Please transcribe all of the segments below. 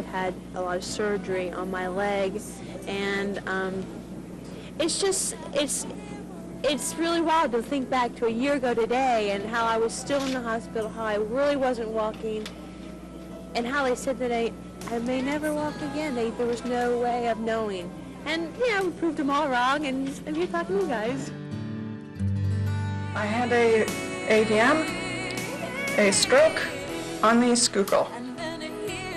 I've had a lot of surgery on my leg, and it's really wild to think back to a year ago today and how I was still in the hospital, how I really wasn't walking, and how they said that I may never walk again. There was no way of knowing. And yeah, we proved them all wrong, and I'm here talking to you guys. I had a ADM, a stroke on the Schuylkill.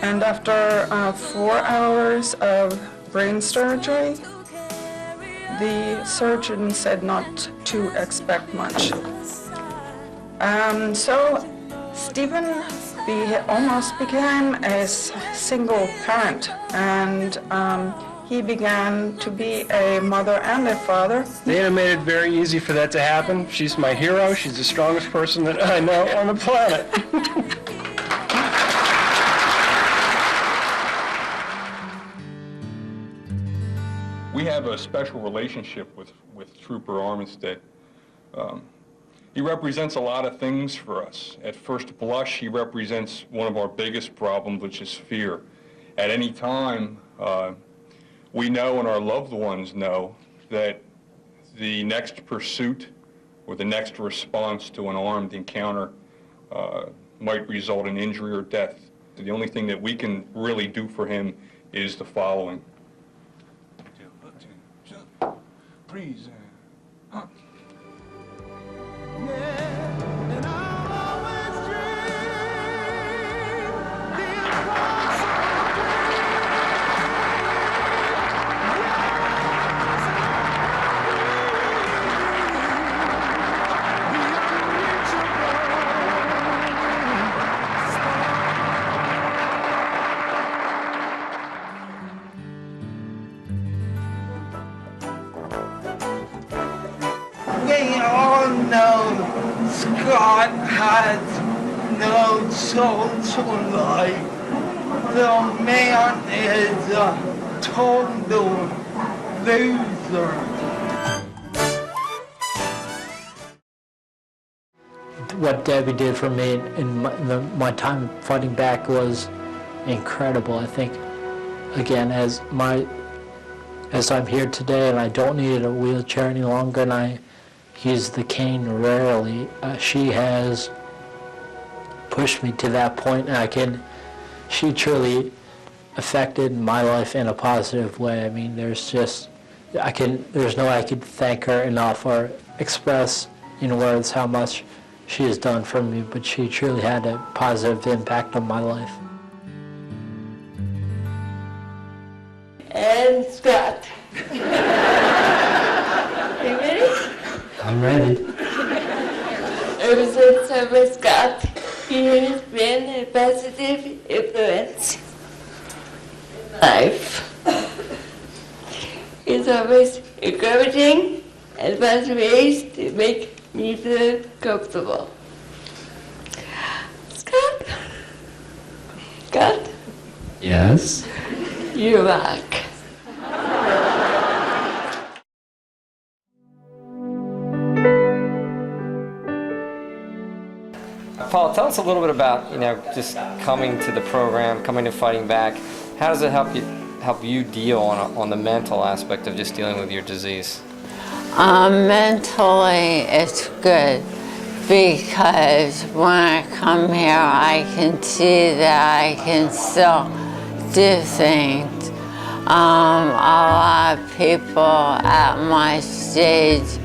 And after 4 hours of brain surgery, the surgeon said not to expect much. So Stephen almost became a single parent, and he began to be a mother and a father. Dana made it very easy for that to happen. She's my hero. She's the strongest person that I know on the planet. We have a special relationship with Trooper Armistead. He represents a lot of things for us. At first blush, he represents one of our biggest problems, which is fear. At any time, we know and our loved ones know that the next pursuit or the next response to an armed encounter might result in injury or death. The only thing that we can really do for him is the following. Freeze. We all know Scott has no social life. The man is a total loser. What Debbie did for me in my time fighting back was incredible. I think, again, as I'm here today and I don't need a wheelchair any longer and I use the cane rarely, she has pushed me to that point, and she truly affected my life in a positive way. I mean, there's no way I could thank her enough or express in words how much she has done for me, but she truly had a positive impact on my life. And Scott. You ready? I'm ready. Ever since I met Scott, he has been a positive influence in my life. He's always encouraging and finds ways to make me feel comfortable. Scott? Scott? Yes? You rock. Paul, tell us a little bit about, just coming to the program, coming to Fighting Back. How does it help you deal on the mental aspect of just dealing with your disease? Mentally, it's good because when I come here, I can see that I can still do things. A lot of people at my stage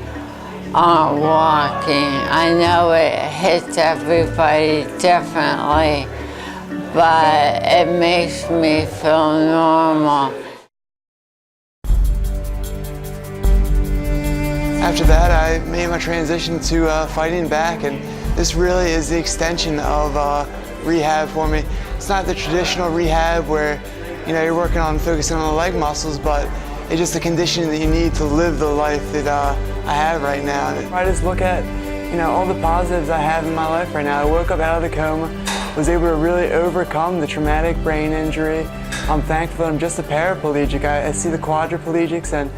aren't walking. I know it hits everybody differently, but it makes me feel normal. After that, I made my transition to Fighting Back, and this really is the extension of rehab for me. It's not the traditional rehab where you're working on focusing on the leg muscles, but it's just the conditioning that you need to live the life that I have right now. I just look at all the positives I have in my life right now. I woke up out of the coma, was able to really overcome the traumatic brain injury. I'm thankful that I'm just a paraplegic. I see the quadriplegics, and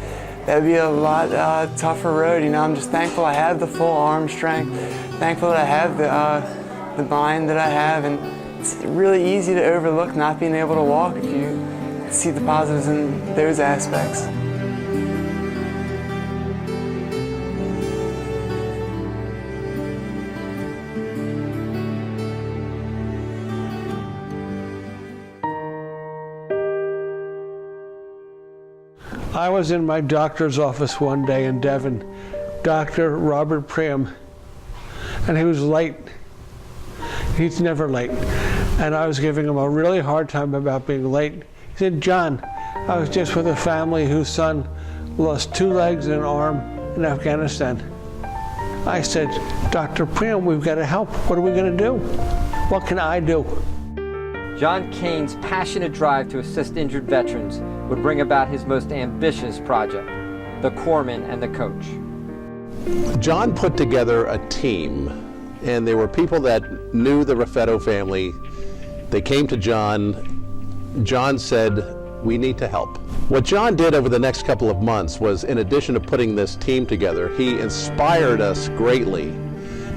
that would be a lot tougher road. I'm just thankful I have the full arm strength, thankful that I have the mind that I have, and It's really easy to overlook not being able to walk if you see the positives in those aspects. I was in my doctor's office one day in Devon, Dr. Robert Priam, and he was late. He's never late. And I was giving him a really hard time about being late. He said, "John, I was just with a family whose son lost 2 legs and an arm in Afghanistan." I said, "Dr. Priam, we've got to help. What are we going to do? What can I do?" John Kane's passionate drive to assist injured veterans would bring about his most ambitious project, the Corpsman and the Coach. John put together a team, and there were people that knew the Raffetto family. They came to John. John said, "We need to help." What John did over the next couple of months was, in addition to putting this team together, he inspired us greatly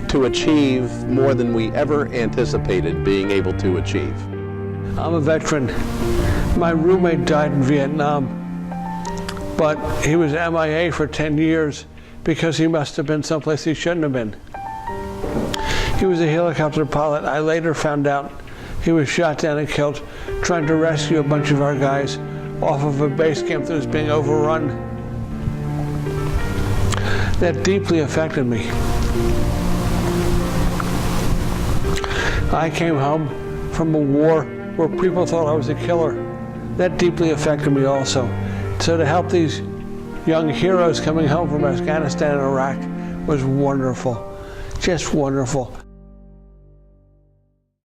to achieve more than we ever anticipated being able to achieve. I'm a veteran. My roommate died in Vietnam, but he was MIA for 10 years because he must have been someplace he shouldn't have been. He was a helicopter pilot. I later found out he was shot down and killed trying to rescue a bunch of our guys off of a base camp that was being overrun. That deeply affected me. I came home from a war where people thought I was a killer. That deeply affected me also. So to help these young heroes coming home from Afghanistan and Iraq was wonderful, just wonderful.